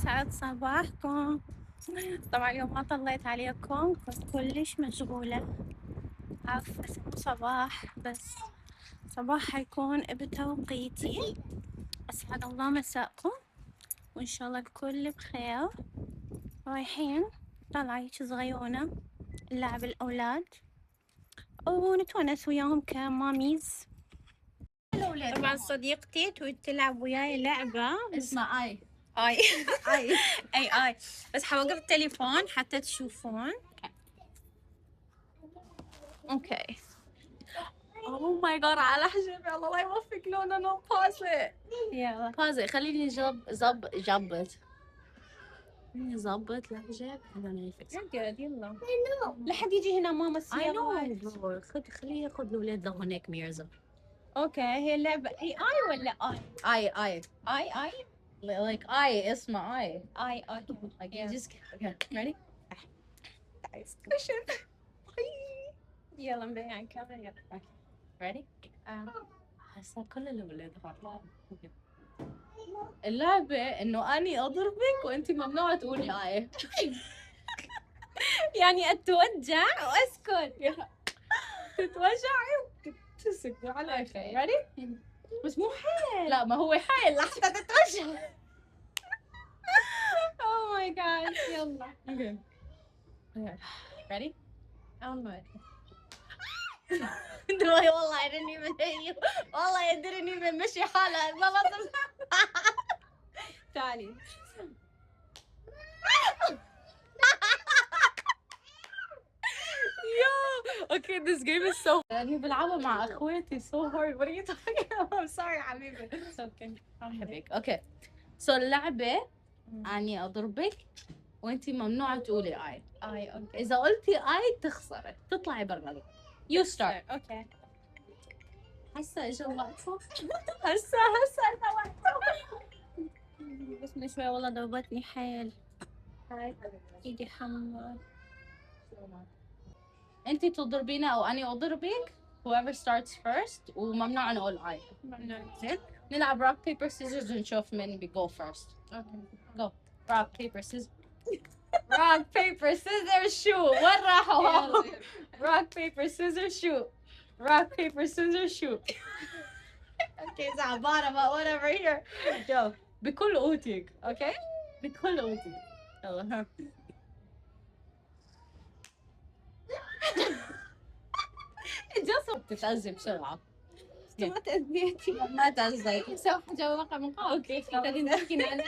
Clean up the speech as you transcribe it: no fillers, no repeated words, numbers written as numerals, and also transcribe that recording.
يسعد صباحكم. طبعا اليوم ما طليت عليكم، كنت كلش مشغولة. عارفة بس مو صباح، بس صباح حيكون بتوقيتي. أسعد الله مساءكم وإن شاء الله الكل بخير. رايحين طلعة هيك صغيرونة نلعب الأولاد ونتونس وياهم كماميز. طبعا صديقتي تريد تلعب وياي لعبة اسمها اي اي اي اي بس حوقف التليفون حتى تشوفون. اوكي اوه ماي جاد على حجابي الله لا يوفق لون انا بازي يلا بازي خليني جبت نظبط الحجاب هذا يفكس قاعد يلا لا حد يجي هنا ماما اي نو السيارة. خليه ياخذ الاولاد لهونيك ميرزا اوكي هي اللعبة اي ولا اي اي like اي اسمه اي اوكي like you just okay ready يلا نبين على الكاميرا يلا. ready هسه كل الاولاد اللعبة انه اني اضربك وانت ممنوع تقولي اي يعني اتوجع واسكت. تتوجعي وتسكتي على الاخر ready بس مو حيل. لا ما هو حيل لحتى تتوجع اوه ماي جاد يلا okay ready والله I didn't even hit you والله I didn't even مشي حالها ما بطل تعالي okay this game is so أنا بلعبها مع أخواتي so hard what are you talking about I'm sorry حبيبي it's okay أحبك okay so اللعبة أني أضربك وأنتي ممنوعة تقولي اي اوكي إذا قلتي اي تخسري تطلعي برا you start اوكي هسا اجى وقته هسا اجى وقته بس من شوي والله ضربتني حيل. ايدي حمر. انتي تضربينا او اني اضربك whoever starts first وممنوع نقول اي زين نلعب rock paper scissors ونشوف مين بيجو first go rock paper scissors rock paper scissors shoot وين راحوا rock paper scissors shoot rock paper scissors shoot okay زعبانة but whatever here go بكل قوتك okay بكل قوتك يلا ها جالسة بتتأذي بسرعة ما تأذيتي. ما تأذي سوف جاوب رقم اوكي خلينا نحكي عنه.